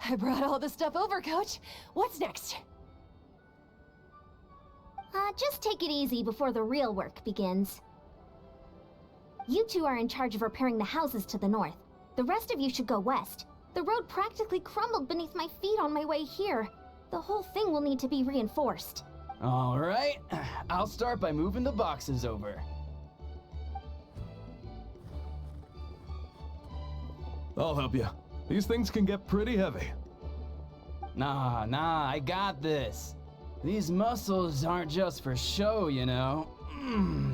I brought all the stuff over, Coach. What's next? Just take it easy before the real work begins. You two are in charge of repairing the houses to the north. The rest of you should go west. The road practically crumbled beneath my feet on my way here. The whole thing will need to be reinforced. All right, I'll start by moving the boxes over. I'll help you. These things can get pretty heavy. Nah, I got this. These muscles aren't just for show, you know.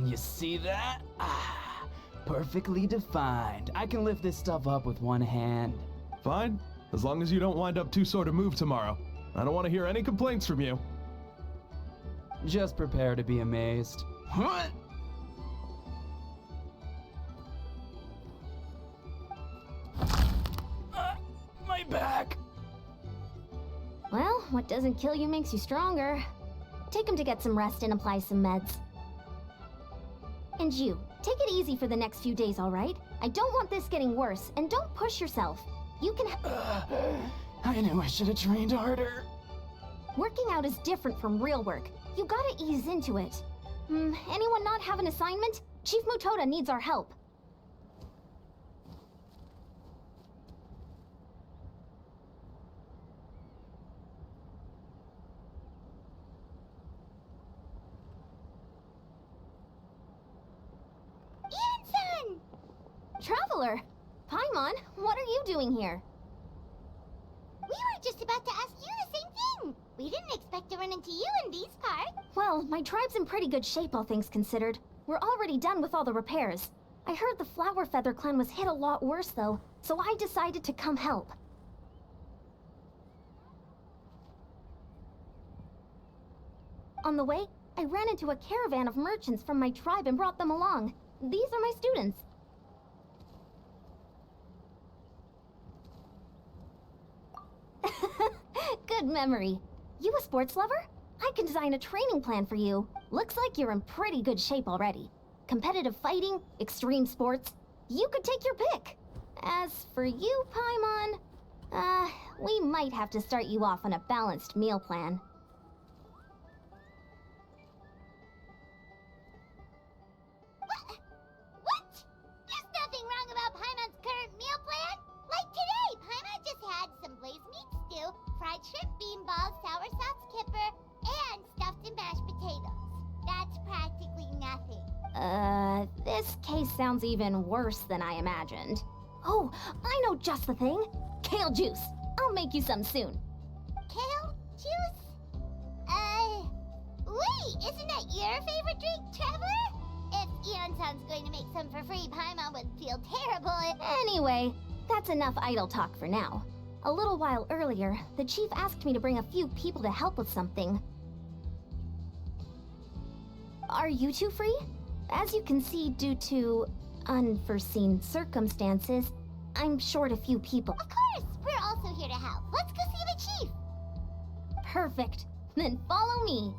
You see that? Perfectly defined. I can lift this stuff up with one hand. Fine, as long as you don't wind up too sore to move tomorrow. I don't want to hear any complaints from you. Just prepare to be amazed. What? My back. Well, what doesn't kill you makes you stronger. Take him to get some rest and apply some meds. And you, take it easy for the next few days, all right? I don't want this getting worse, and don't push yourself. You can I knew I should have trained harder. Working out is different from real work. You gotta ease into it. Anyone not have an assignment? Chief Mutoda needs our help. Ian-san! Traveler! Paimon, what are you doing here? We were just about to ask you the same thing. We didn't expect to run into you in these parts. Well, my tribe's in pretty good shape, all things considered. We're already done with all the repairs. I heard the Flower Feather clan was hit a lot worse, though, so I decided to come help. On the way, I ran into a caravan of merchants from my tribe and brought them along. These are my students. Good memory. You a sports lover? I can design a training plan for you. Looks like you're in pretty good shape already. Competitive fighting, extreme sports. You could take your pick. As for you, Paimon, we might have to start you off on a balanced meal plan. What? There's nothing wrong about Paimon's current meal plan. Like today, Paimon just had some blazed meat stew, fried shrimp bean balls, sour sauce kipper, and stuffed and mashed potatoes. That's practically nothing. This case sounds even worse than I imagined. Oh, I know just the thing. Kale juice. I'll make you some soon. Kale juice? Wait, isn't that your favorite drink, Traveler? If Eon-san's going to make some for free, Paimon would feel terrible if... Anyway, that's enough idle talk for now. A little while earlier, the chief asked me to bring a few people to help with something. Are you two free? As you can see, due to unforeseen circumstances, I'm short a few people. Of course, we're also here to help. Let's go see the chief. Perfect. Then follow me.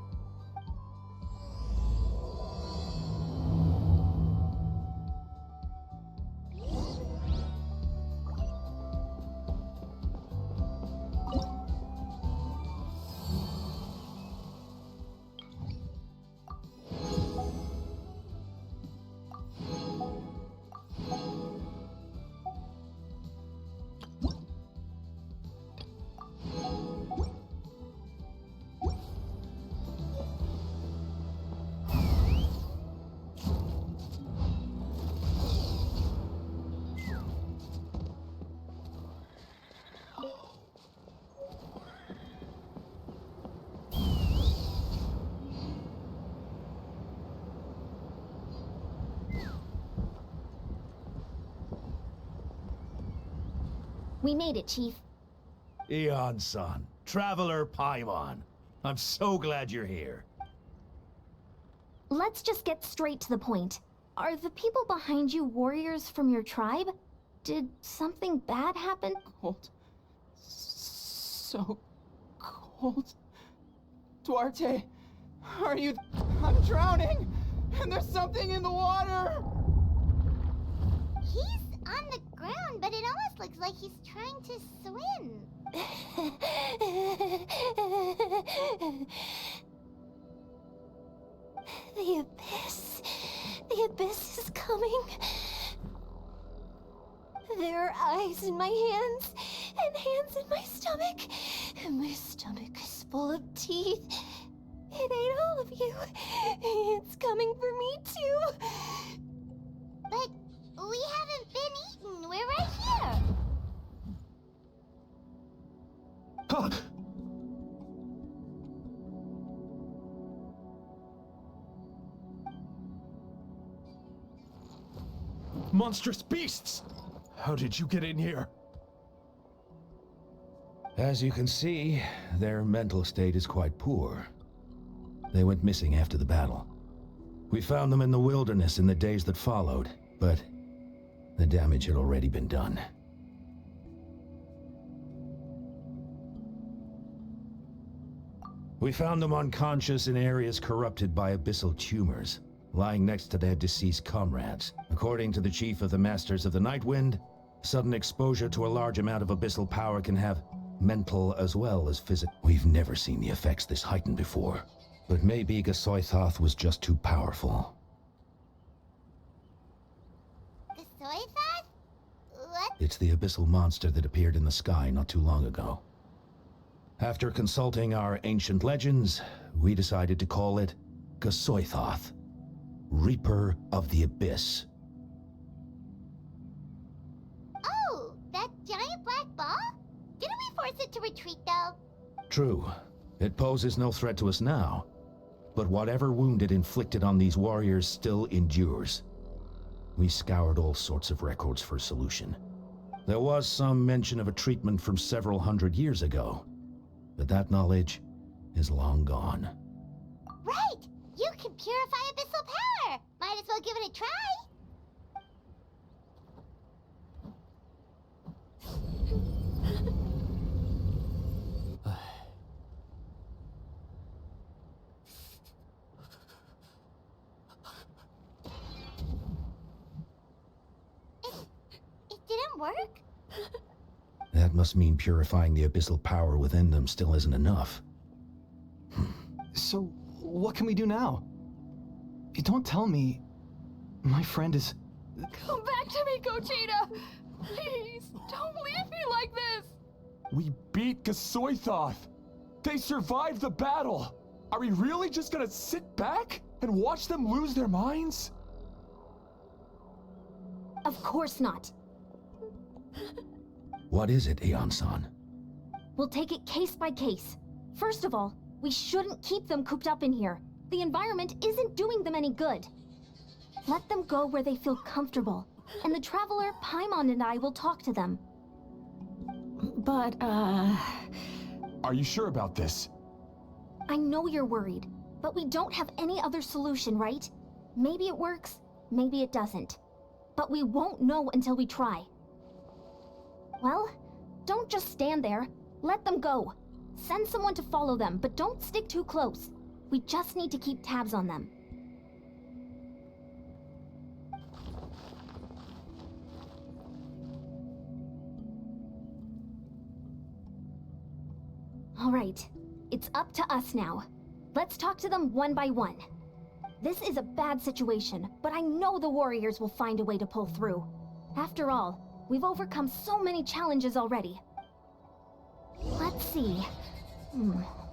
We made it, Chief. Eon-san, Traveler Paimon. I'm so glad you're here. Let's just get straight to the point. Are the people behind you warriors from your tribe? Did something bad happen? Cold. So cold. Duarte, are you... I'm drowning! And there's something in the water! He's on the ground, but it almost looks like he's trying to swim. The abyss. The abyss is coming. There are eyes in my hands, and hands in my stomach. And my stomach is full of teeth. It ate all of you. It's coming for me too. But we haven't been eaten. We're right here. Huh. Monstrous beasts! How did you get in here? As you can see, their mental state is quite poor. They went missing after the battle. We found them in the wilderness in the days that followed, but the damage had already been done. We found them unconscious in areas corrupted by abyssal tumors, lying next to their deceased comrades. According to the chief of the Masters of the Nightwind, sudden exposure to a large amount of abyssal power can have mental as well as physical. We've never seen the effects this heightened before, but maybe Gasoithoth was just too powerful. The soy sauce? What? It's the abyssal monster that appeared in the sky not too long ago. After consulting our ancient legends, we decided to call it Gasoithoth, Reaper of the Abyss. Oh, that giant black ball? Didn't we force it to retreat, though? True. It poses no threat to us now, but whatever wound it inflicted on these warriors still endures. We scoured all sorts of records for a solution. There was some mention of a treatment from several hundred years ago, but that knowledge is long gone. Right! You can purify abyssal power! Might as well give it a try! It didn't work? That must mean purifying the abyssal power within them still isn't enough. So, what can we do now? You don't tell me my friend is... Come back to me, Gogeta! Please, don't leave me like this! We beat Gasoithoth! They survived the battle! Are we really just gonna sit back and watch them lose their minds? Of course not. What is it, Aeon-san? We'll take it case by case. First of all, we shouldn't keep them cooped up in here. The environment isn't doing them any good. Let them go where they feel comfortable, and the Traveler, Paimon, and I will talk to them. But, Are you sure about this? I know you're worried, but we don't have any other solution, right? Maybe it works, maybe it doesn't. But we won't know until we try. Well, don't just stand there. Let them go. Send someone to follow them, but don't stick too close. We just need to keep tabs on them. All right, it's up to us now. Let's talk to them one by one. This is a bad situation, but I know the warriors will find a way to pull through. After all, we've overcome so many challenges already. Let's see.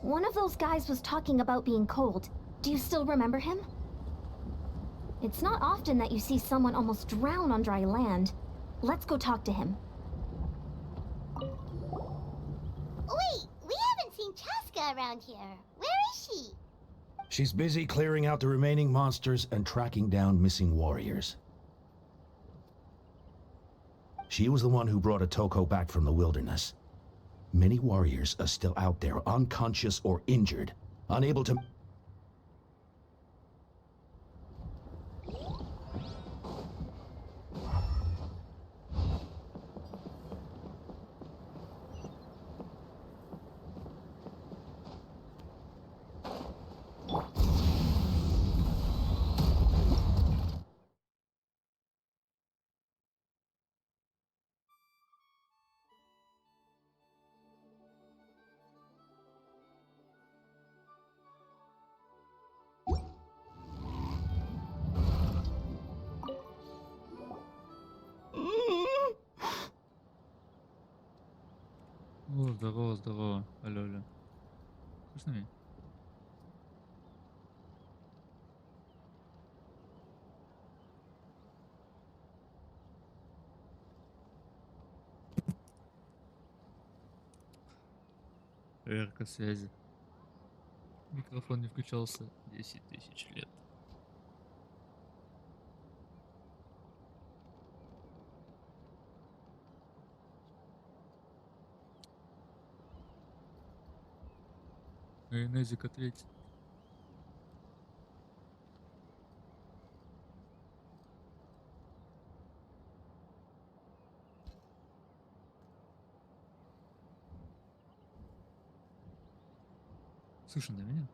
One of those guys was talking about being cold. Do you still remember him? It's not often that you see someone almost drown on dry land. Let's go talk to him. Wait, we haven't seen Chaska around here. Where is she? She's busy clearing out the remaining monsters and tracking down missing warriors. She was the one who brought Otoko back from the wilderness. Many warriors are still out there, unconscious or injured, unable to... О, здорово, здорово. Алло, алло. Слышно меня? Проверка связи. Микрофон не включался 10 тысяч лет. Майонезик, ответь. Слышно, да, меня?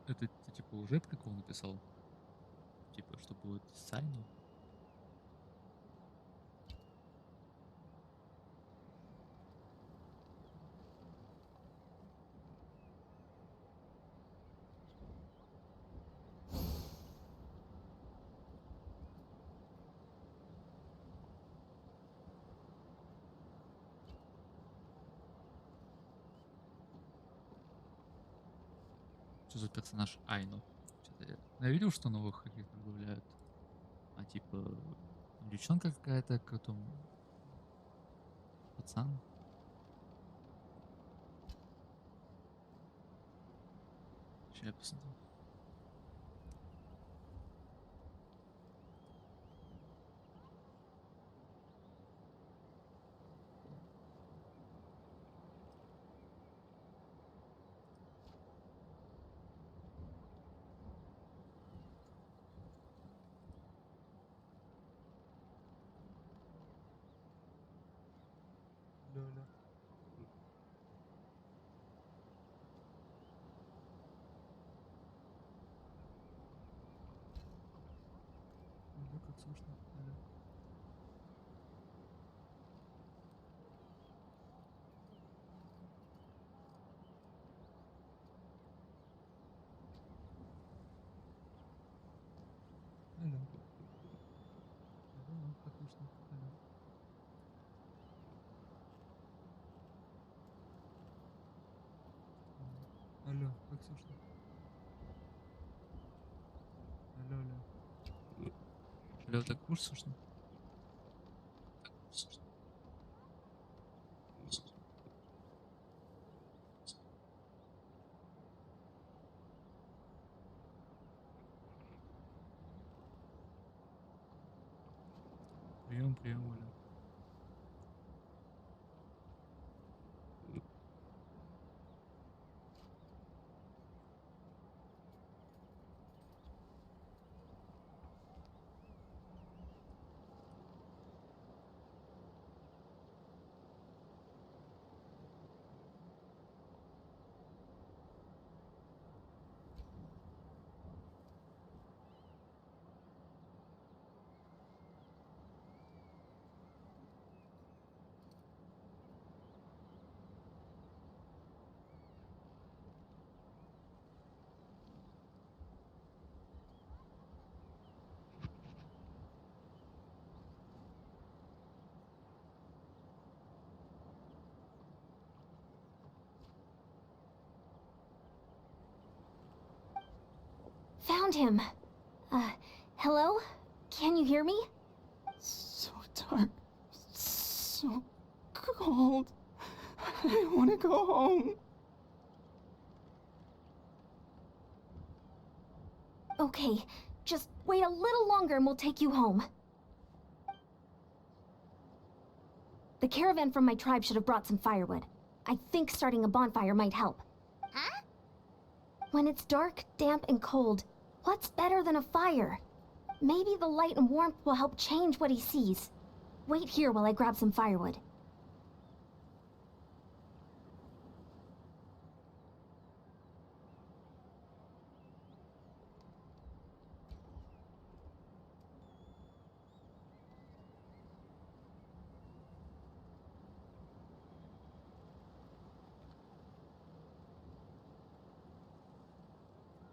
Это ты типа уже прикол написал? Типа, что будет сайну? Что за персонаж Айно? Что-то я видел, что новых каких-то добавляют. А типа девчонка какая-то, потом пацан. Сейчас я посмотрю. Ля-ля. Ля, как слышно. Ля. Ля. Ля, как слышно. Ля. Алло, как слышно? Алло, алло. Алло, так курс слышно? Прием, прием, алло. Found him. Hello? Can you hear me? So dark. So cold. I want to go home. Okay, just wait a little longer and we'll take you home. The caravan from my tribe should have brought some firewood. I think starting a bonfire might help. Huh? When it's dark, damp, and cold, what's better than a fire? Maybe the light and warmth will help change what he sees. Wait here while I grab some firewood.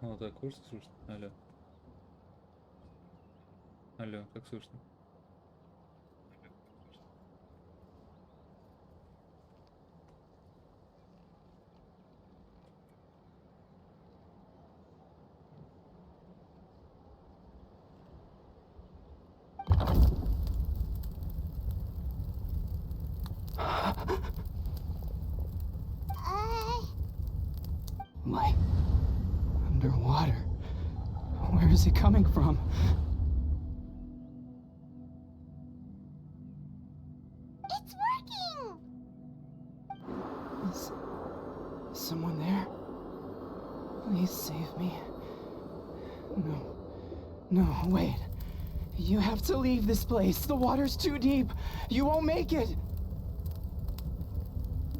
О, так, слышно? Алло. Алло, как слышно? Light. Underwater. Where is it coming from? It's working! Is someone there? Please save me. No, wait. You have to leave this place. The water's too deep. You won't make it.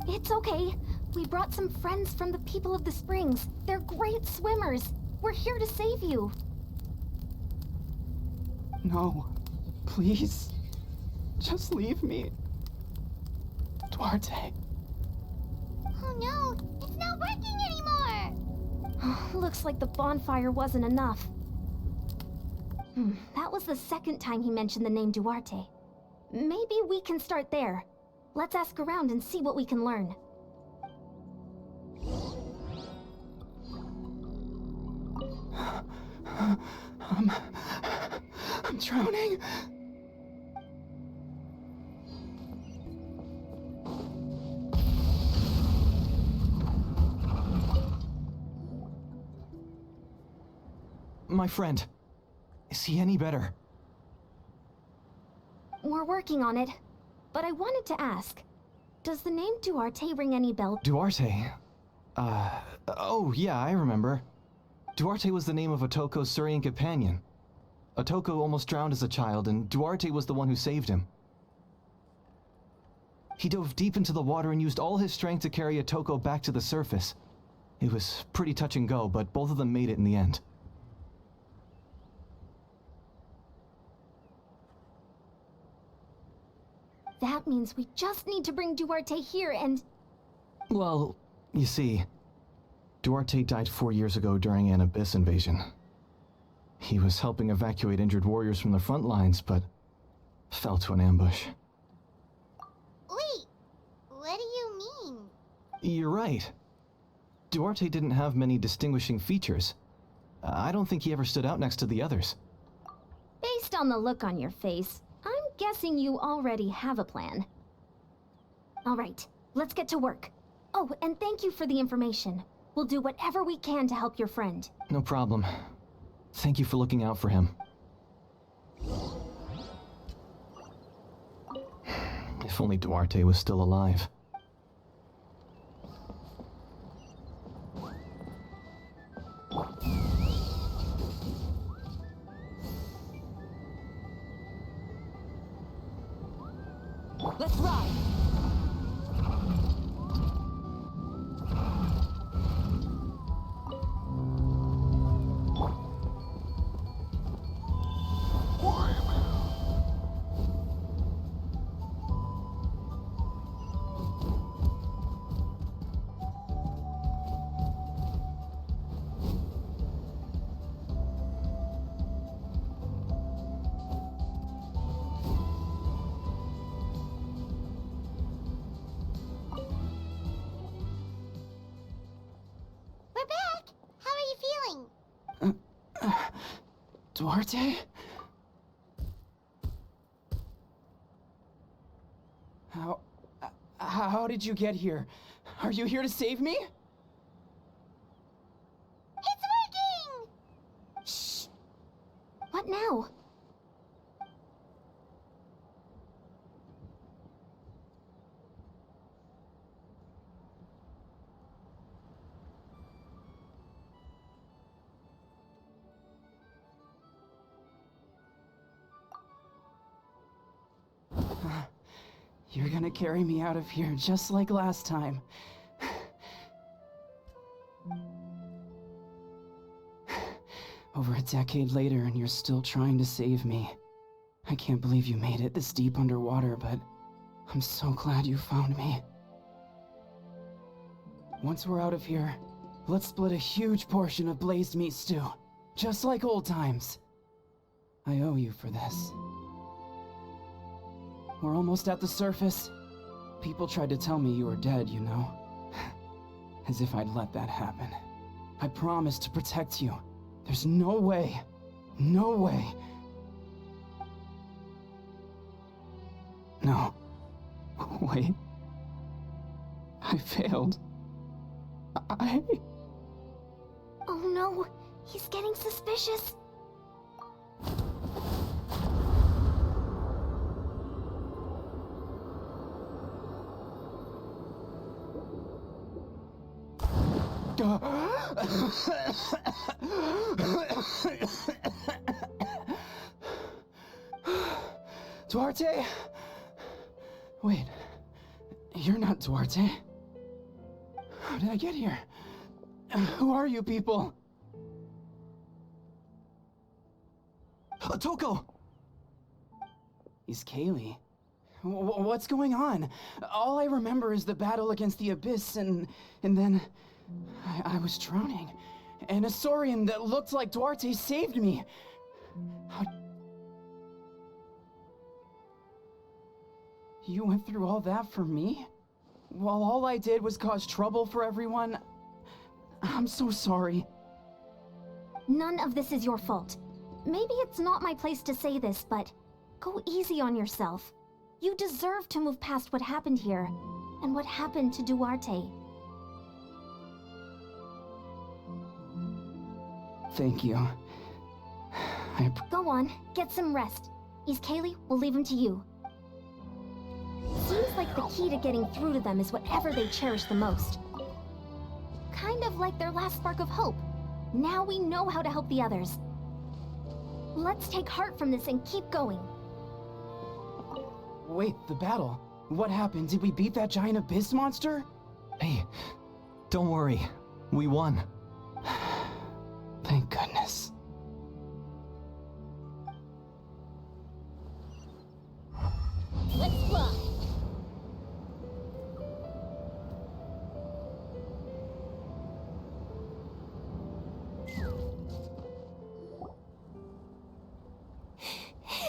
It's okay. We brought some friends from the people of the springs. They're great swimmers. We're here to save you. No, please. Just leave me. Duarte. Oh no, it's not working anymore! Looks like the bonfire wasn't enough. That was the second time he mentioned the name Duarte. Maybe we can start there. Let's ask around and see what we can learn. I'm drowning. My friend, is he any better? We're working on it. But I wanted to ask, does the name Duarte ring any bell? Duarte? Oh yeah, I remember. Duarte was the name of Otoko's Surian companion. Otoko almost drowned as a child, and Duarte was the one who saved him. He dove deep into the water and used all his strength to carry Otoko back to the surface. It was pretty touch and go, but both of them made it in the end. That means we just need to bring Duarte here and... Well, you see, Duarte died 4 years ago during an Abyss invasion. He was helping evacuate injured warriors from the front lines, but fell to an ambush. Wait, what do you mean? You're right. Duarte didn't have many distinguishing features. I don't think he ever stood out next to the others. Based on the look on your face, I'm guessing you already have a plan. All right, let's get to work. Oh, and thank you for the information. We'll do whatever we can to help your friend. No problem. Thank you for looking out for him. If only Duarte was still alive. Let's ride! We're back! How are you feeling? Duarte? How did you get here? Are you here to save me? It's working! Shh! What now? You're gonna carry me out of here just like last time. Over a decade later, and you're still trying to save me. I can't believe you made it this deep underwater, but I'm so glad you found me. Once we're out of here, Let's split a huge portion of blazed meat stew, just like old times. I owe you for this. We're almost at the surface. People tried to tell me you were dead, you know. As if I'd let that happen. I promised to protect you. There's no way. No way. No. Wait. I failed. Oh no, he's getting suspicious. Duarte? Wait, you're not Duarte. How did I get here? Who are you people? Toko! He's Kaylee. What's going on? All I remember is the battle against the Abyss, and then I was drowning. And a Saurian that looked like Duarte saved me. You went through all that for me? While all I did was cause trouble for everyone? I'm so sorry. None of this is your fault. Maybe it's not my place to say this, but go easy on yourself. You deserve to move past what happened here, and what happened to Duarte. Thank you. Go on, get some rest. Is Kaylee, we'll leave him to you. Seems like the key to getting through to them is whatever they cherish the most. Kind of like their last spark of hope. Now we know how to help the others. Let's take heart from this and keep going. Wait, the battle? What happened? Did we beat that giant abyss monster? Hey, don't worry. We won. Thank goodness. Let's fly.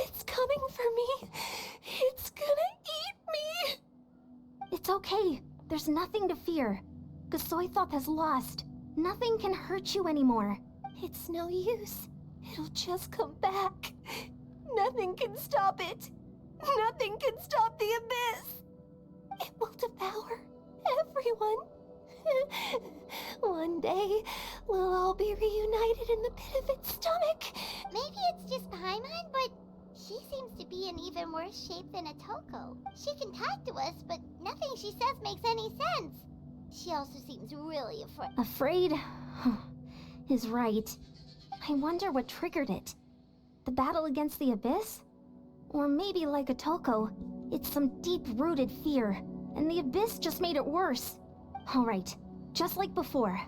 It's coming for me. It's gonna eat me. It's okay. There's nothing to fear. Gasoithoth has lost. Nothing can hurt you anymore. It's no use. It'll just come back. Nothing can stop it. Nothing can stop the abyss. It will devour everyone. One day, we'll all be reunited in the pit of its stomach. Maybe it's just Paimon, but she seems to be in even worse shape than a Toko. She can talk to us, but nothing she says makes any sense. She also seems really afraid. Afraid? Is right. I wonder what triggered it. The battle against the Abyss? Or maybe like a Toko, it's some deep-rooted fear, and the Abyss just made it worse. Alright, just like before.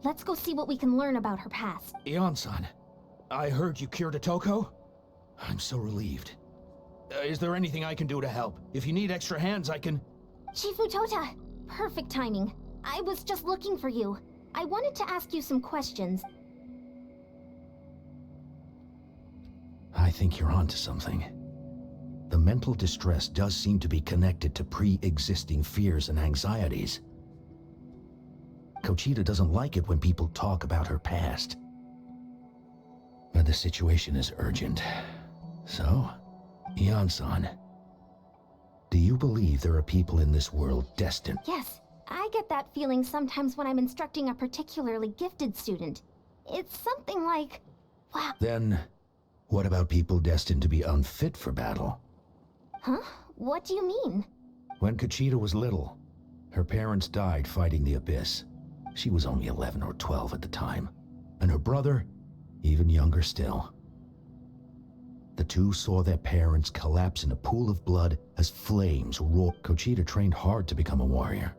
Let's go see what we can learn about her past. Ion-san, I heard you cured a Toko? I'm so relieved. Is there anything I can do to help? If you need extra hands, I can... Chifu Tota! Perfect timing. I was just looking for you. I wanted to ask you some questions. I think you're onto something. The mental distress does seem to be connected to pre-existing fears and anxieties. Kochita doesn't like it when people talk about her past. But the situation is urgent. So, Ion-san, do you believe there are people in this world destined? Yes, I get that feeling sometimes when I'm instructing a particularly gifted student. It's something like, wow. Then, what about people destined to be unfit for battle? Huh? What do you mean? When Kochita was little, her parents died fighting the Abyss. She was only 11 or 12 at the time, and her brother, even younger still. The two saw their parents collapse in a pool of blood as flames roared. Kochita trained hard to become a warrior,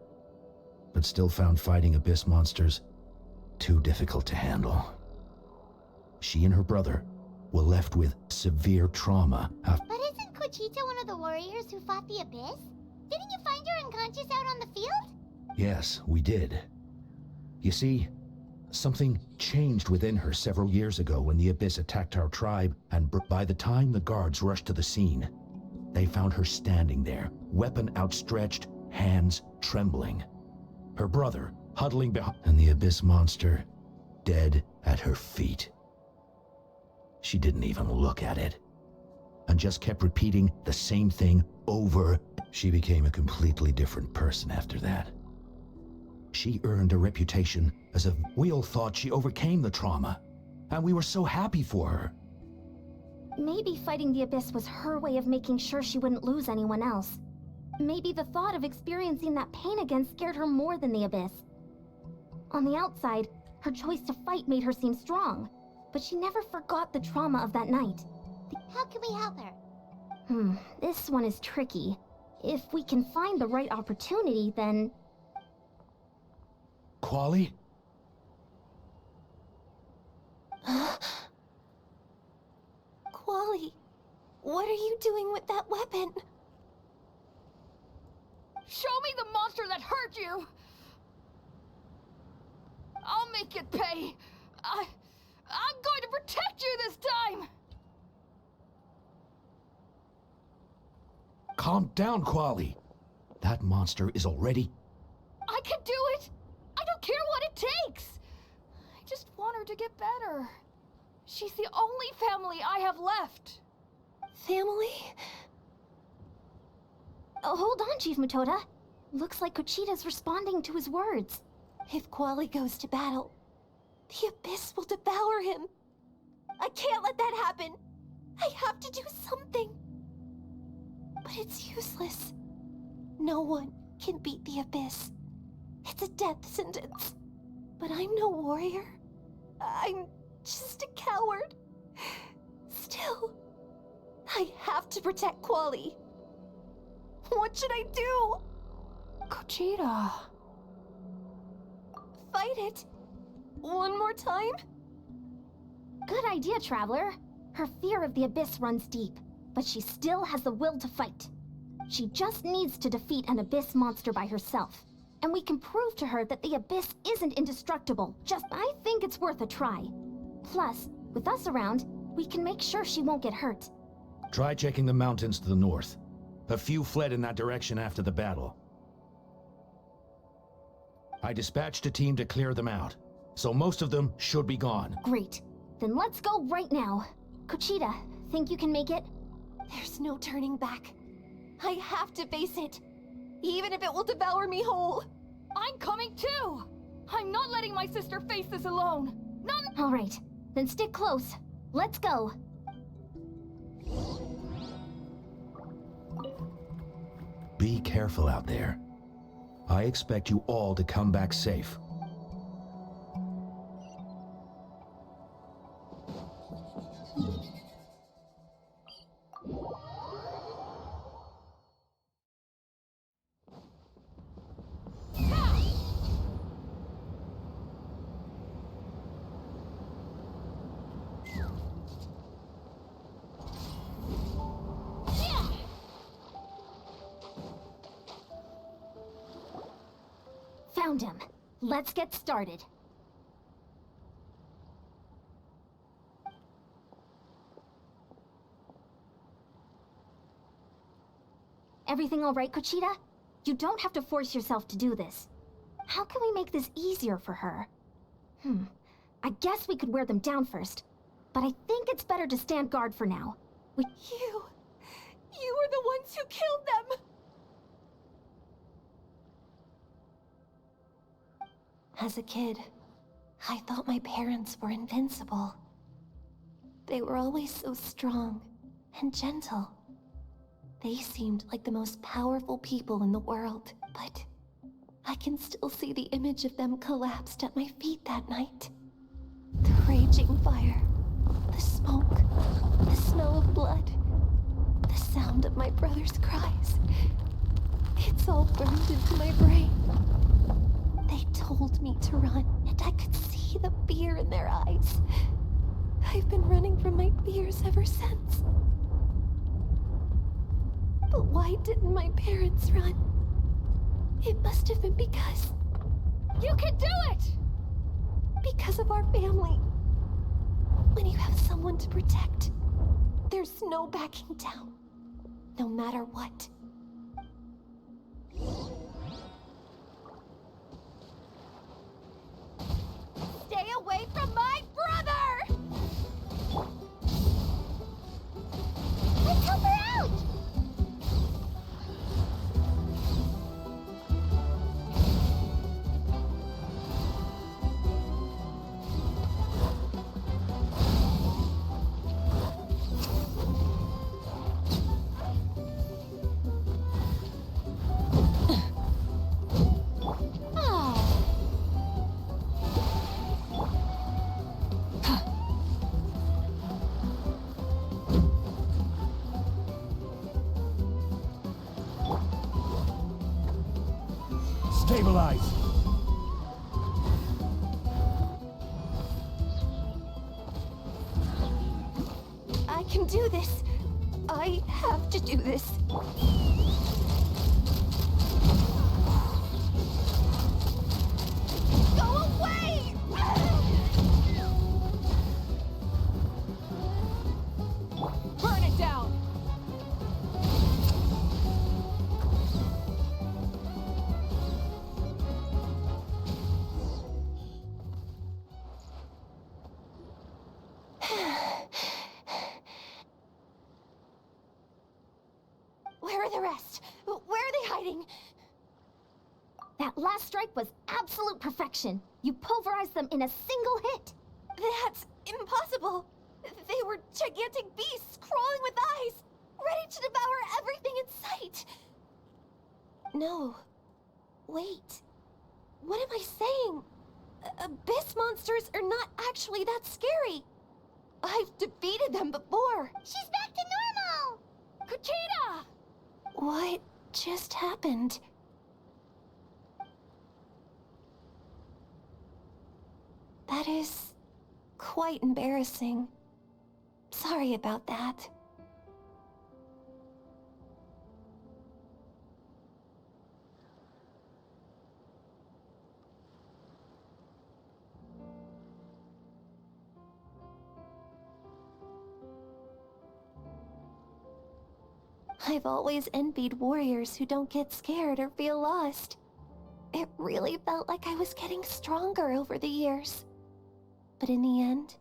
but still found fighting Abyss monsters too difficult to handle. She and her brother were left with severe trauma after... But isn't Kochita one of the warriors who fought the Abyss? Didn't you find her unconscious out on the field? Yes, we did. You see, Something changed within her several years ago when the Abyss attacked our tribe, and by the time the guards rushed to the scene, they found her standing there, weapon outstretched, hands trembling. Her brother huddling behind, and the Abyss monster dead at her feet. She didn't even look at it, and just kept repeating the same thing over. She became a completely different person after that. She earned a reputation as a... We all thought she overcame the trauma, and we were so happy for her. Maybe fighting the Abyss was her way of making sure she wouldn't lose anyone else. Maybe the thought of experiencing that pain again scared her more than the Abyss. On the outside, her choice to fight made her seem strong, but she never forgot the trauma of that night. How can we help her? This one is tricky. If we can find the right opportunity, then... Quali? Quali, what are you doing with that weapon? Show me the monster that hurt you! I'll make it pay! I'm going to protect you this time! Calm down, Quali. That monster is already... I can do it! I don't care what it takes! I just want her to get better. She's the only family I have left. Family? Oh, hold on, Chief Matoda. Looks like Kuchita's responding to his words. If Quali goes to battle, the Abyss will devour him. I can't let that happen. I have to do something. But it's useless. No one can beat the Abyss. It's a death sentence. But I'm no warrior. I'm just a coward. Still, I have to protect Quali. What should I do? Kuchita. Fight it. One more time? Good idea, Traveler. Her fear of the Abyss runs deep, but she still has the will to fight. She just needs to defeat an Abyss monster by herself. And we can prove to her that the Abyss isn't indestructible. I think it's worth a try. Plus, with us around, we can make sure she won't get hurt. Try checking the mountains to the north. A few fled in that direction after the battle. I dispatched a team to clear them out, so most of them should be gone. Great. Then let's go right now. Kuchita, think you can make it? There's no turning back. I have to face it, even if it will devour me whole. I'm coming too! I'm not letting my sister face this alone! None— All right, then stick close. Let's go. Be careful out there. I expect you all to come back safe. Found him. Let's get started. Everything all right, Kuchita? You don't have to force yourself to do this. How can we make this easier for her? I guess we could wear them down first, but I think it's better to stand guard for now. You were the ones who killed them! As a kid, I thought my parents were invincible. They were always so strong and gentle. They seemed like the most powerful people in the world, but I can still see the image of them collapsed at my feet that night. The raging fire, the smoke, the smell of blood, the sound of my brother's cries. It's all burned into my brain. They told me to run, and I could see the fear in their eyes. I've been running from my fears ever since. But why didn't my parents run? It must have been because... You can do it! Because of our family. When you have someone to protect, there's no backing down, no matter what. Stay away from my brother! Let's help her out! Stabilize! I can do this. I have to do this. Go away! Burn it down! Where are the rest? Where are they hiding? That last strike was absolute perfection. You pulverized them in a single hit. That's impossible. They were gigantic beasts crawling with eyes, ready to devour everything in sight. No. Wait. What am I saying? Abyss monsters are not actually that scary. I've defeated them before. She's back to normal! Kuchita! What just happened? That is quite embarrassing. Sorry about that. I've always envied warriors who don't get scared or feel lost. It really felt like I was getting stronger over the years. But in the end,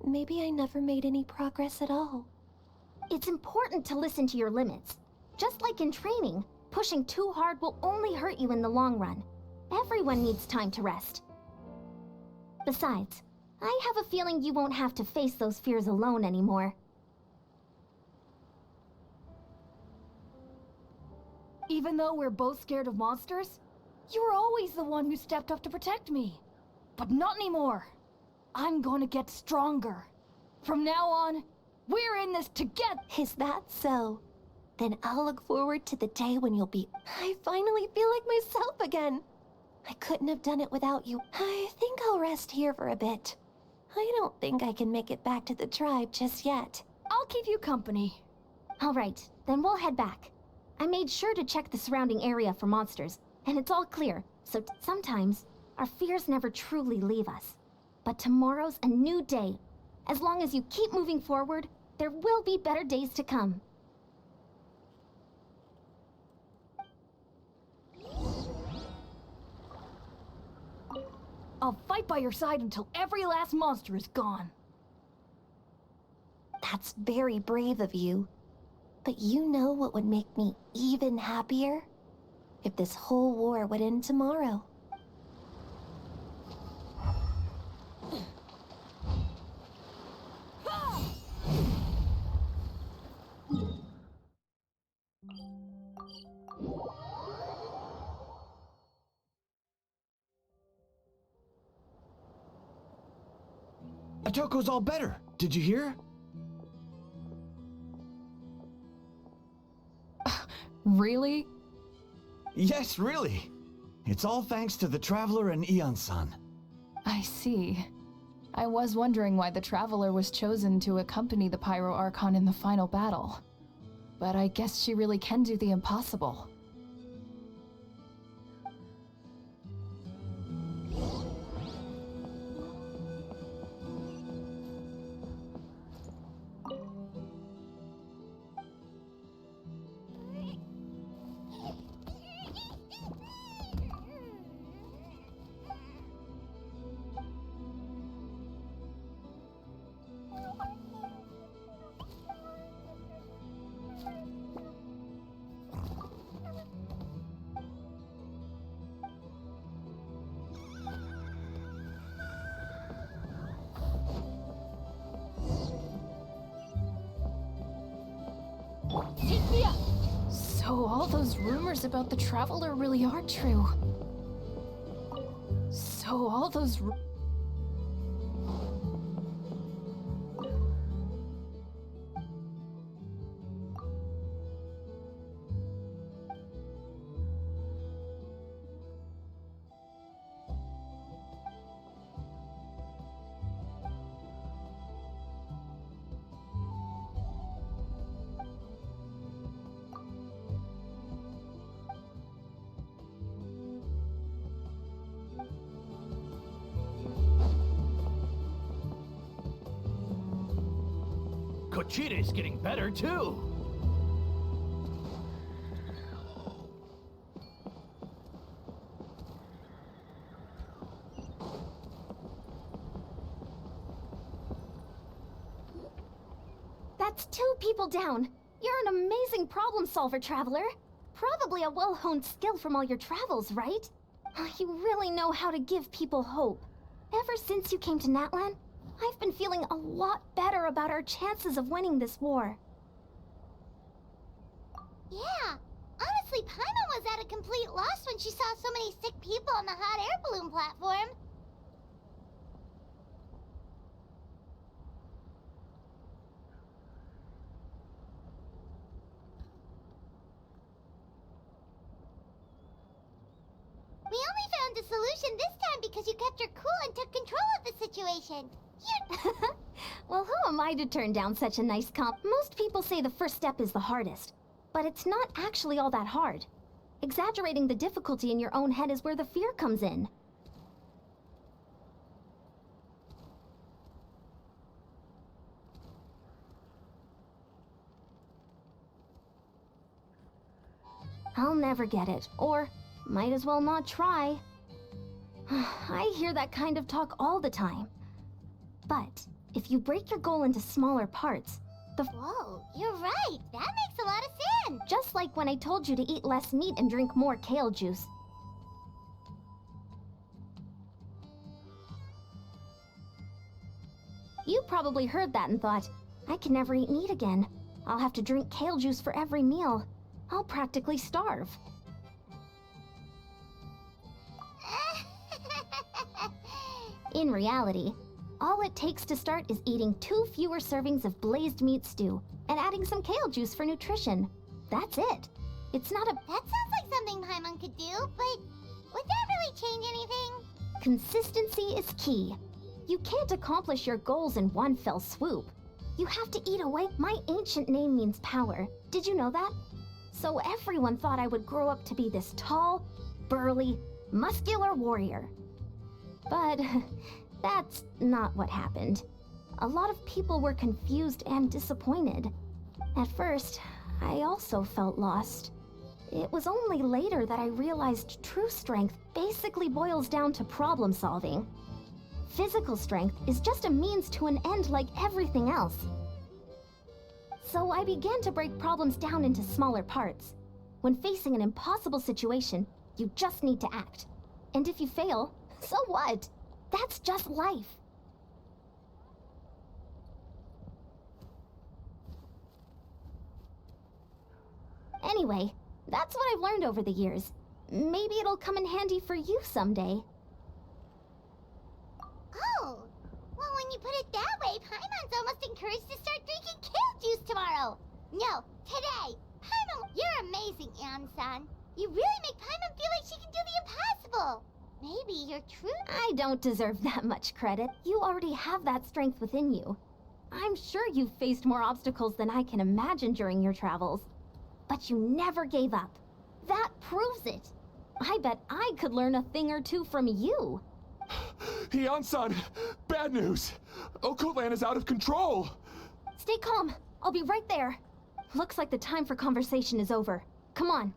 maybe I never made any progress at all. It's important to listen to your limits. Just like in training, pushing too hard will only hurt you in the long run. Everyone needs time to rest. Besides, I have a feeling you won't have to face those fears alone anymore. Even though we're both scared of monsters, you were always the one who stepped up to protect me. But not anymore. I'm going to get stronger. From now on, we're in this together. Is that so? Then I'll look forward to the day when you'll be... I finally feel like myself again. I couldn't have done it without you. I think I'll rest here for a bit. I don't think I can make it back to the tribe just yet. I'll keep you company. All right, then we'll head back. I made sure to check the surrounding area for monsters, and it's all clear, so sometimes our fears never truly leave us. But tomorrow's a new day. As long as you keep moving forward, there will be better days to come. I'll fight by your side until every last monster is gone. That's very brave of you. But you know what would make me even happier? If this whole war would end tomorrow. Atoko's all better. Did you hear? Really? Yes, really. It's all thanks to the Traveler and Ian-san. I see. I was wondering why the Traveler was chosen to accompany the Pyro Archon in the final battle. But I guess she really can do the impossible. Take me up! So all those rumors about the Traveler really are true. So all those Kochita's getting better too. That's 2 people down. You're an amazing problem solver, Traveler. Probably a well-honed skill from all your travels, right? You really know how to give people hope. Ever since you came to Natlan, I've been feeling a lot better about our chances of winning this war. Yeah, honestly, Paimon was at a complete loss when she saw so many sick people on the hot air balloon platform. We only found a solution this time because you kept your cool and took control of the situation. Well, who am I to turn down such a nice comp? Most people say the first step is the hardest, but it's not actually all that hard. Exaggerating the difficulty in your own head is where the fear comes in. I'll never get it, or might as well not try. I hear that kind of talk all the time. But if you break your goal into smaller parts, Whoa, you're right. That makes a lot of sense. just like when I told you to eat less meat and drink more kale juice. You probably heard that and thought, I can never eat meat again. I'll have to drink kale juice for every meal. I'll practically starve. In reality, all it takes to start is eating 2 fewer servings of glazed meat stew and adding some kale juice for nutrition. That's it. It's not a... That sounds like something Paimon could do, but would that really change anything? Consistency is key. You can't accomplish your goals in one fell swoop. You have to eat away. My ancient name means power. Did you know that? So everyone thought I would grow up to be this tall, burly, muscular warrior. But that's not what happened. A lot of people were confused and disappointed. At first, I also felt lost. It was only later that I realized true strength basically boils down to problem solving. Physical strength is just a means to an end like everything else. So I began to break problems down into smaller parts. When facing an impossible situation, you just need to act. And if you fail, so what? That's just life. Anyway, that's what I've learned over the years. Maybe it'll come in handy for you someday. Oh, well, when you put it that way, Paimon's almost encouraged to start drinking kale juice tomorrow. No, today. Paimon, you're amazing, Ann-san. You really make Paimon feel like she can do the impossible. Maybe you're true. I don't deserve that much credit. You already have that strength within you. I'm sure you've faced more obstacles than I can imagine during your travels. But you never gave up. That proves it. I bet I could learn a thing or two from you. Heian-san, bad news. Okoland is out of control. Stay calm. I'll be right there. Looks like the time for conversation is over. Come on.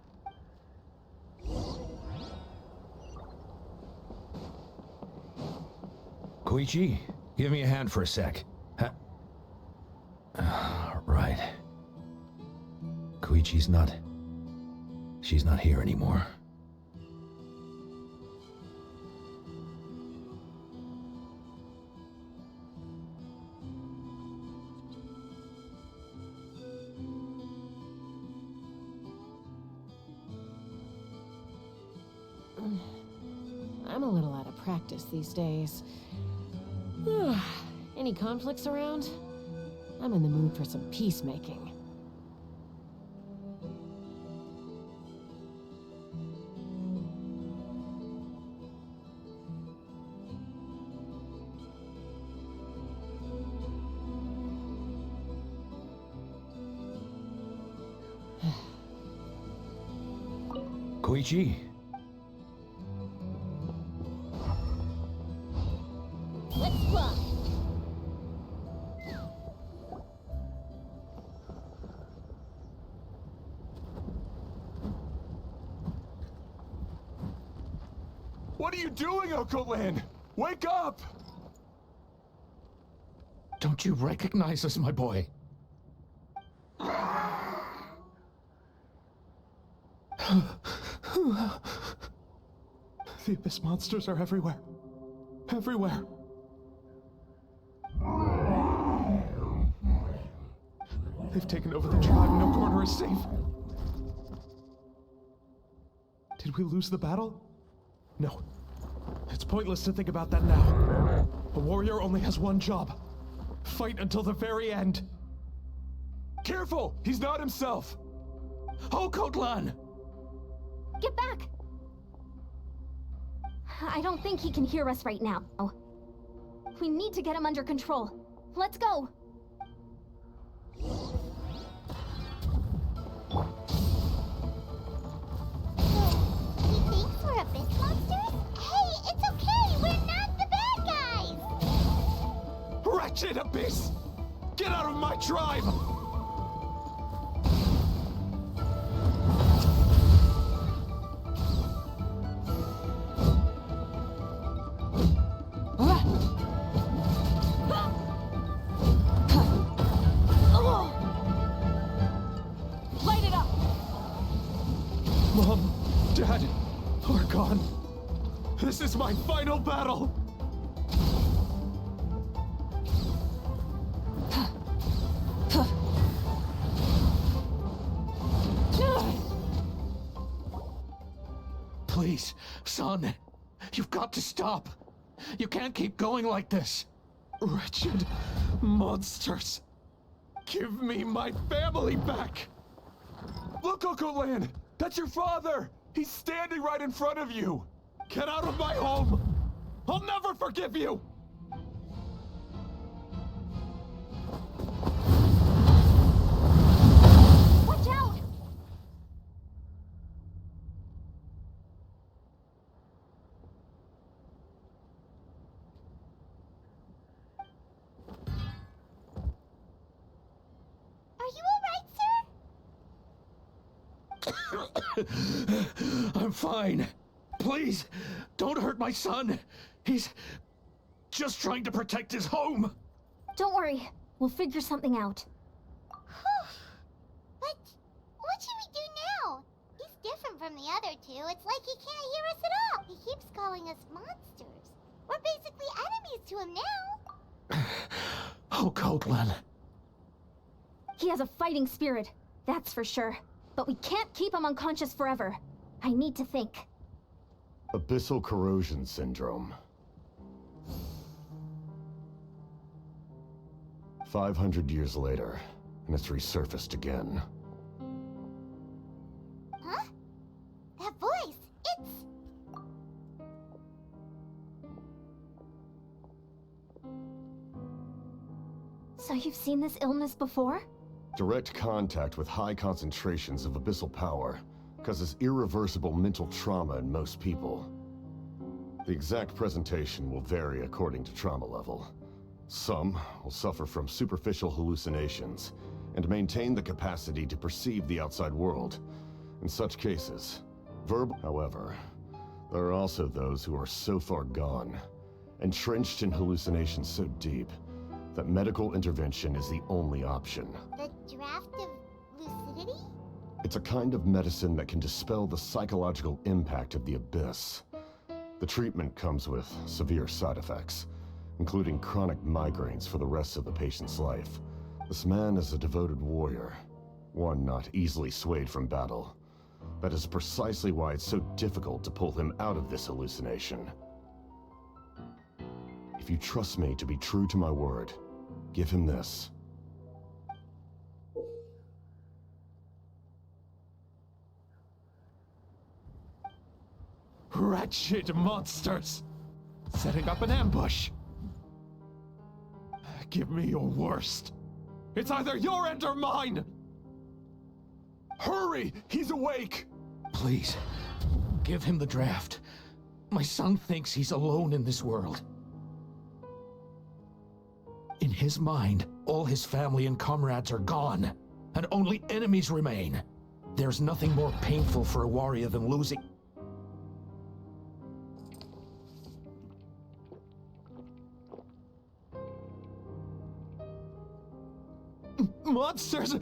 Koichi, give me a hand for a sec. Huh? Right. Koichi's not... She's not here anymore. I'm a little out of practice these days. Any conflicts around? I'm in the mood for some peacemaking. Koichi? Let's fly. What are you doing, Okoland? Wake up! Don't you recognize us, my boy? The Abyss monsters are everywhere. Everywhere. They've taken over the tribe. No corner is safe. Did we lose the battle? No. It's pointless to think about that now. A warrior only has one job. Fight until the very end. Careful! He's not himself! Okotlan! Get back! I don't think he can hear us right now. We need to get him under control. Let's go! He thinks we're abyss monsters? Hey, it's okay! We're not the bad guys! Wretched Abyss! Get out of my tribe! Light it up! Mom, Dad, are gone. This is my final battle. Please, son. You've got to stop. You can't keep going like this. Wretched monsters. Give me my family back. Look, Okoland! That's your father! He's standing right in front of you! Get out of my home. I'll never forgive you. Watch out! Are you alright, sir? I'm fine. Please, don't hurt my son. He's just trying to protect his home. Don't worry. We'll figure something out. But what should we do now? He's different from the other two. It's like he can't hear us at all. He keeps calling us monsters. We're basically enemies to him now. Oh, Coatlan. He has a fighting spirit, that's for sure. But we can't keep him unconscious forever. I need to think. Abyssal corrosion syndrome. 500 years later, and it's resurfaced again. Huh? That voice, it's... So you've seen this illness before? Direct contact with high concentrations of abyssal power causes irreversible mental trauma in most people. The exact presentation will vary according to trauma level. Some will suffer from superficial hallucinations and maintain the capacity to perceive the outside world. In such cases, however, there are also those who are so far gone, entrenched in hallucinations so deep, that medical intervention is the only option. The draft of lucidity? It's a kind of medicine that can dispel the psychological impact of the abyss. The treatment comes with severe side effects, including chronic migraines for the rest of the patient's life. This man is a devoted warrior, one not easily swayed from battle. That is precisely why it's so difficult to pull him out of this hallucination. if you trust me to be true to my word, give him this. Wretched monsters! Setting up an ambush! Give me your worst. It's either your end or mine! Hurry! He's awake! Please, give him the draft. My son thinks he's alone in this world. In his mind, all his family and comrades are gone, and only enemies remain. There's nothing more painful for a warrior than losing... Monsters!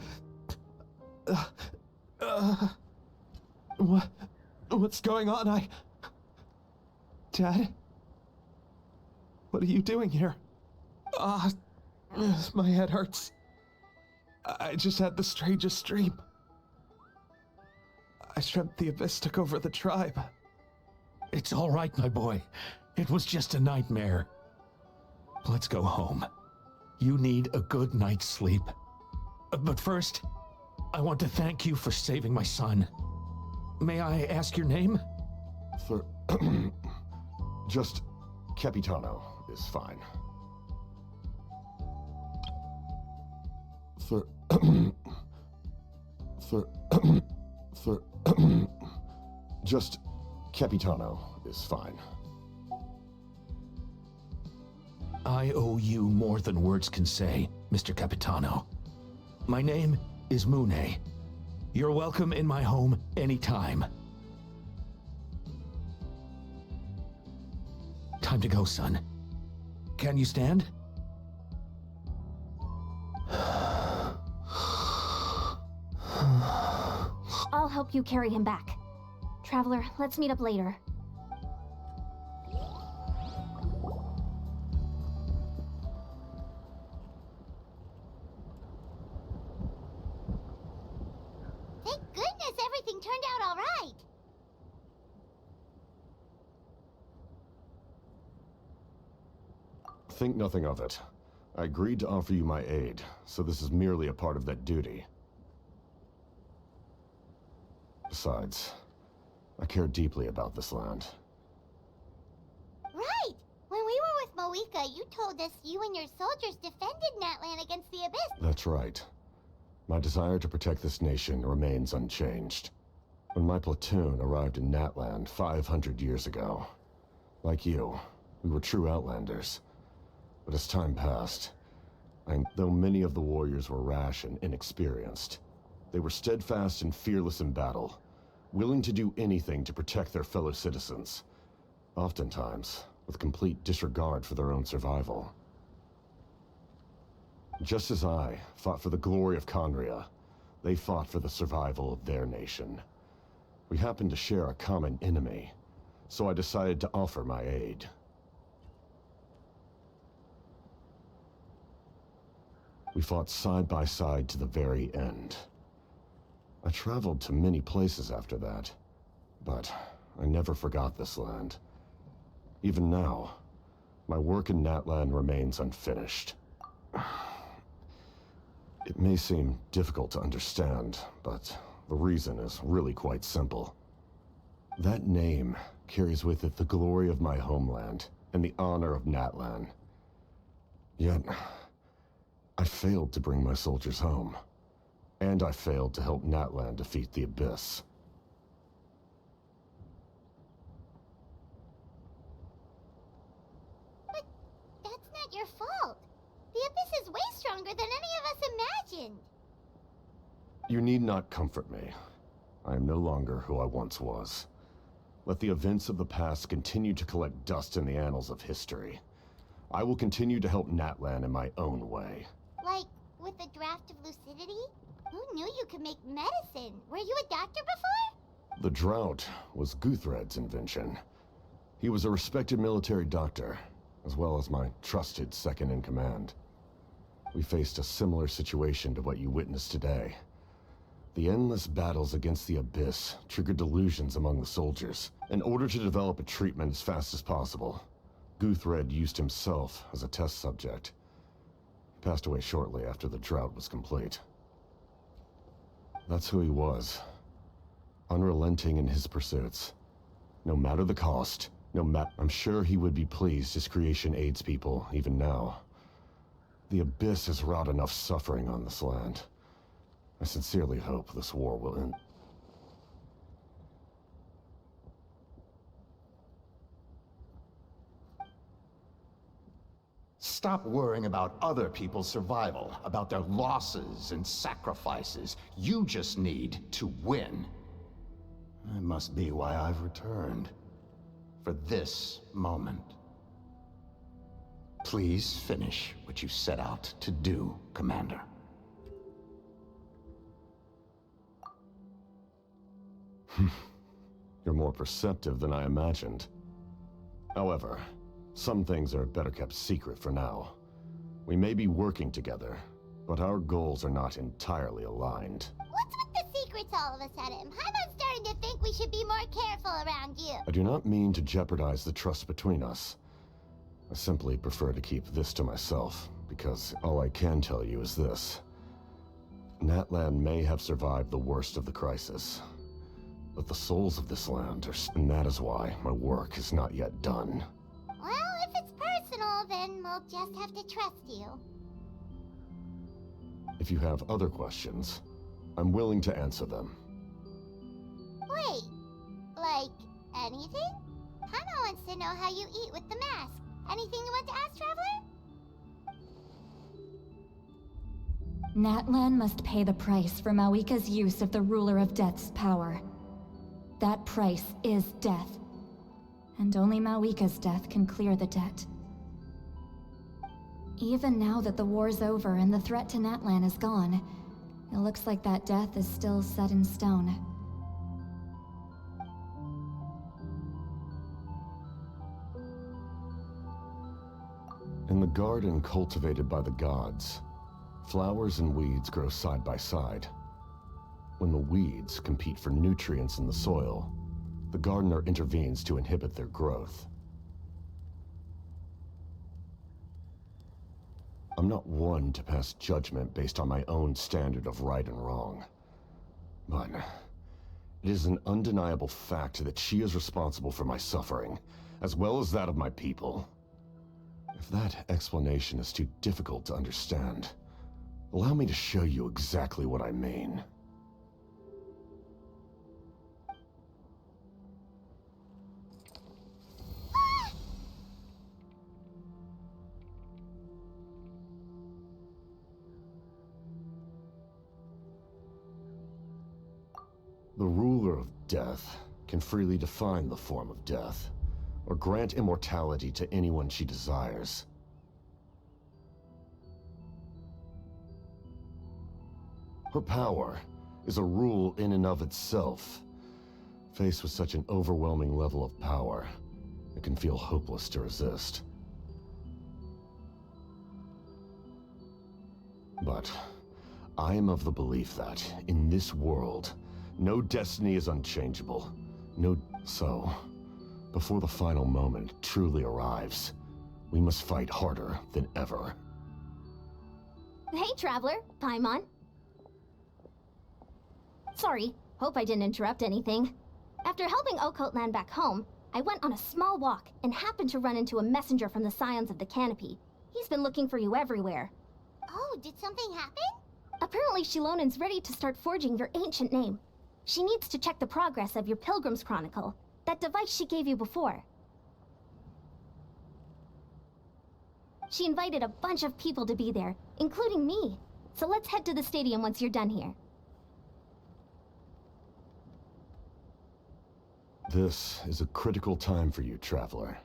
What's going on? Dad? What are you doing here? My head hurts. I just had the strangest dream. I dreamt the Abyss took over the tribe. It's all right, my boy. It was just a nightmare. Let's go home. You need a good night's sleep. But first, I want to thank you for saving my son. May I ask your name? Just Capitano is fine. Just Capitano is fine. I owe you more than words can say, Mr. Capitano. My name is Mune. You're welcome in my home anytime. Time to go, son. Can you stand? I'll help you carry him back. Traveler, let's meet up later. Thank goodness everything turned out all right. Think nothing of it. I agreed to offer you my aid, so this is merely a part of that duty. Besides, I care deeply about this land. Right! When we were with Moika, you told us you and your soldiers defended Natlan against the Abyss. That's right. My desire to protect this nation remains unchanged. When my platoon arrived in Natlan 500 years ago, like you, we were true outlanders. But as time passed, though many of the warriors were rash and inexperienced, they were steadfast and fearless in battle, willing to do anything to protect their fellow citizens, oftentimes with complete disregard for their own survival. Just as I fought for the glory of Conria, they fought for the survival of their nation. We happened to share a common enemy, so I decided to offer my aid. We fought side by side to the very end. I traveled to many places after that, but I never forgot this land. Even now, my work in Natlan remains unfinished. It may seem difficult to understand, but the reason is really quite simple. That name carries with it the glory of my homeland and the honor of Natlan. Yet, I failed to bring my soldiers home. And I failed to help Natlan defeat the Abyss. But that's not your fault. The Abyss is way stronger than any of us imagined. You need not comfort me. I am no longer who I once was. Let the events of the past continue to collect dust in the annals of history. I will continue to help Natlan in my own way. Like, with the draft of lucidity? Who knew you could make medicine? Were you a doctor before? The drought was Guthred's invention. He was a respected military doctor, as well as my trusted second-in-command. We faced a similar situation to what you witnessed today. The endless battles against the Abyss triggered delusions among the soldiers, in order to develop a treatment as fast as possible. Guthred used himself as a test subject. He passed away shortly after the drought was complete. That's who he was. Unrelenting in his pursuits. No matter the cost, I'm sure he would be pleased his creation aids people, even now. The Abyss has wrought enough suffering on this land. I sincerely hope this war will end. Stop worrying about other people's survival, about their losses and sacrifices. You just need to win. That must be why I've returned. For this moment. Please finish what you set out to do, Commander. You're more perceptive than I imagined. However, some things are better kept secret for now. We may be working together, but our goals are not entirely aligned. What's with the secrets all of a sudden? Paimon's starting to think we should be more careful around you. I do not mean to jeopardize the trust between us. I simply prefer to keep this to myself, because all I can tell you is this. Natlan may have survived the worst of the crisis, but the souls of this land are... and that is why my work is not yet done. Well, if it's personal, then we'll just have to trust you. If you have other questions, I'm willing to answer them. Wait, like anything? Paimon wants to know how you eat with the mask. Anything you want to ask, Traveler? Natlan must pay the price for Mawika's use of the Ruler of Death's power. That price is death. And only Mawika's death can clear the debt. Even now that the war's over and the threat to Natlan is gone, it looks like that death is still set in stone. In the garden cultivated by the gods, flowers and weeds grow side by side. When the weeds compete for nutrients in the soil, the gardener intervenes to inhibit their growth. I'm not one to pass judgment based on my own standard of right and wrong. But it is an undeniable fact that she is responsible for my suffering, as well as that of my people. If that explanation is too difficult to understand, allow me to show you exactly what I mean. The ruler of death can freely define the form of death, or grant immortality to anyone she desires. Her power is a rule in and of itself. Faced with such an overwhelming level of power, it can feel hopeless to resist. But I am of the belief that, in this world, no destiny is unchangeable. So, before the final moment truly arrives, we must fight harder than ever. Hey, Traveler. Paimon. Sorry, hope I didn't interrupt anything. After helping Occult land back home, I went on a small walk and happened to run into a messenger from the Scions of the Canopy. He's been looking for you everywhere. Oh, did something happen? Apparently Shilonen's ready to start forging your ancient name. She needs to check the progress of your Pilgrim's Chronicle, that device she gave you before. She invited a bunch of people to be there, including me. So let's head to the stadium once you're done here. This is a critical time for you, Traveler.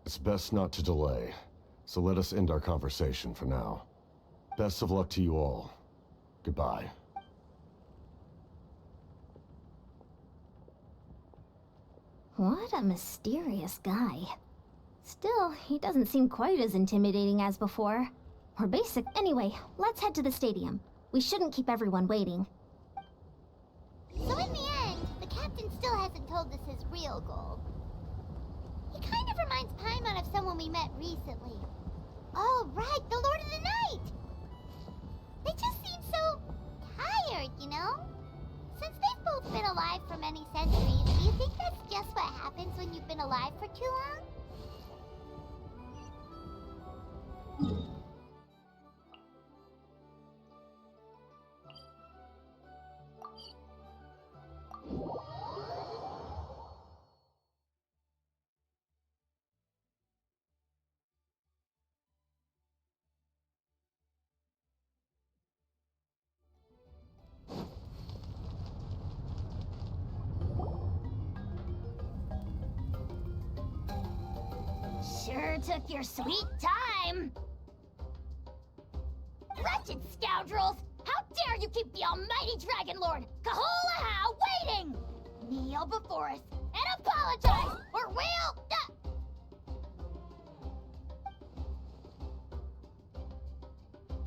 It's best not to delay, so let us end our conversation for now. Best of luck to you all. Goodbye. What a mysterious guy. Still, he doesn't seem quite as intimidating as before. Or basic. Anyway, let's head to the stadium. We shouldn't keep everyone waiting. So in the end, the captain still hasn't told us his real goal. He kind of reminds Paimon of someone we met recently. Oh, right, the Lord of the Night! They just seem so tired, you know? Since they've both been alive for many centuries, do you think that's just what happens when you've been alive for too long? Sure took your sweet time! Wretched scoundrels! How dare you keep the almighty Dragon Lord, Kahulaha, waiting! Kneel before us and apologize, or we'll...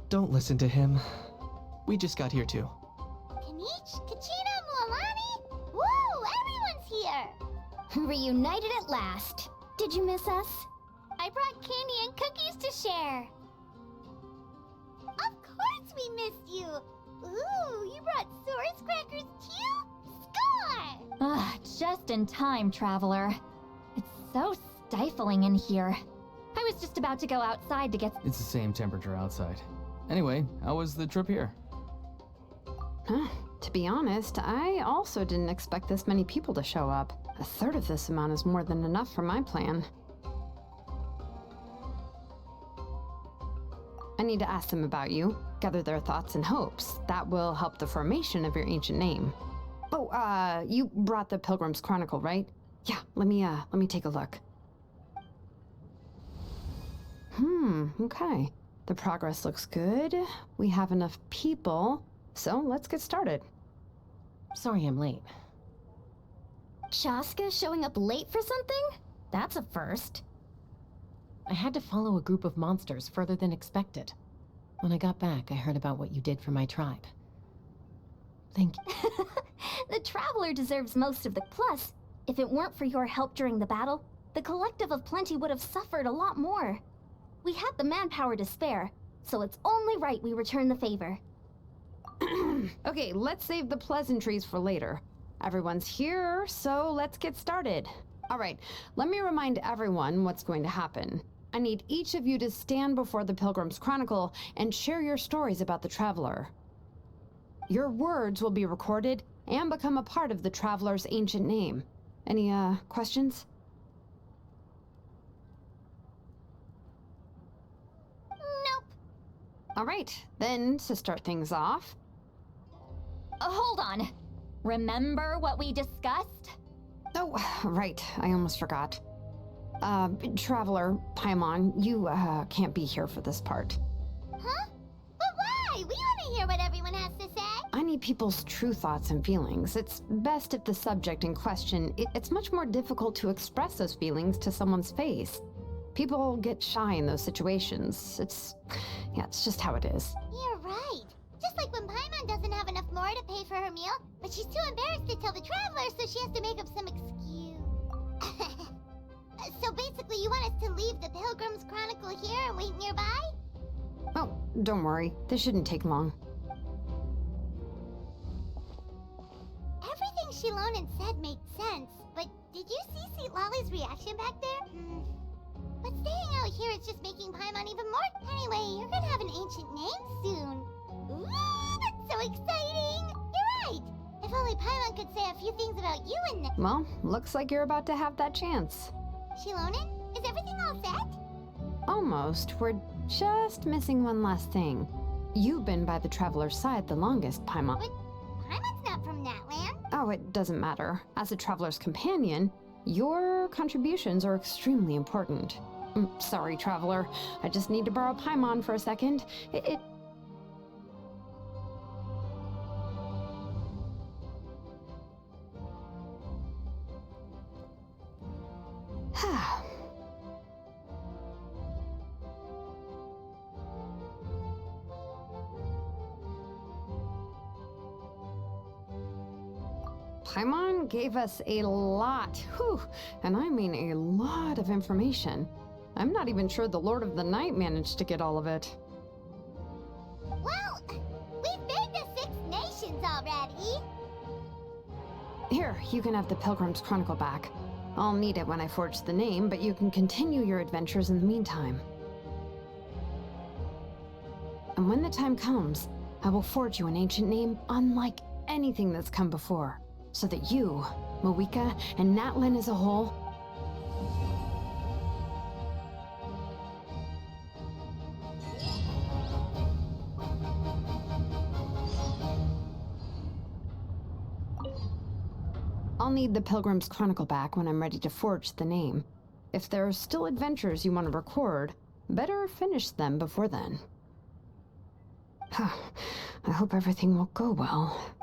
Don't listen to him. We just got here too. Kanich, Kachina, Mualani? Woo! Everyone's here! Reunited at last. Did you miss us? I brought candy and cookies to share. Of course we missed you! Ooh, you brought Source crackers too? Score! Ah, just in time, traveler. It's so stifling in here. I was just about to go outside to get... It's the same temperature outside. Anyway, how was the trip here? To be honest, I also didn't expect this many people to show up. A third of this amount is more than enough for my plan. I need to ask them about you, gather their thoughts and hopes. That will help the formation of your ancient name. Oh, you brought the Pilgrim's Chronicle, right? Yeah, let me take a look. Okay. The progress looks good. We have enough people, so let's get started. Sorry I'm late. Chaska showing up late for something? That's a first. I had to follow a group of monsters further than expected. When I got back, I heard about what you did for my tribe. Thank you. The Traveler deserves most of the plus. If it weren't for your help during the battle, the Collective of Plenty would have suffered a lot more. We had the manpower to spare, so it's only right we return the favor. Okay, let's save the pleasantries for later. Everyone's here, so let's get started. All right, let me remind everyone what's going to happen. I need each of you to stand before the Pilgrim's Chronicle and share your stories about the Traveler. Your words will be recorded and become a part of the Traveler's ancient name. Any, questions? Nope. All right, then to start things off... Hold on. Remember what we discussed? Oh, right, I almost forgot. Traveler, Paimon, you, can't be here for this part. Huh? But why? We want to hear what everyone has to say. I need people's true thoughts and feelings. It's best if the subject in question, it's much more difficult to express those feelings to someone's face. People get shy in those situations. It's just how it is. You're right. Just like when Paimon doesn't have enough more to pay for her meal, but she's too embarrassed to tell the Traveler, so she has to make up some excuse. So basically, you want us to leave the Pilgrim's Chronicle here and wait nearby? Oh, don't worry. This shouldn't take long. Everything Shilonen said made sense, but did you see Sweet Lolly's reaction back there? But staying out here is just making Paimon even more... Anyway, you're gonna have an ancient name soon. Ooh, that's so exciting! You're right! If only Paimon could say a few things about you and... Well, looks like you're about to have that chance. Shilonen, is everything all set? Almost. We're just missing one last thing. You've been by the Traveler's side the longest, Paimon. But Paimon's not from that land. Oh, it doesn't matter. As a Traveler's companion, your contributions are extremely important. Sorry, Traveler. I just need to borrow Paimon for a second. Paimon gave us a lot, whew, and I mean a lot of information. I'm not even sure the Lord of the Night managed to get all of it. Well, we've made the 6 nations already. Here, you can have the Pilgrim's Chronicle back. I'll need it when I forge the name, but you can continue your adventures in the meantime. And when the time comes, I will forge you an ancient name unlike anything that's come before, so that you, Moeka, and Natlin as a whole I'll need the Pilgrim's Chronicle back when I'm ready to forge the name. If there are still adventures you want to record, better finish them before then. I hope everything will go well.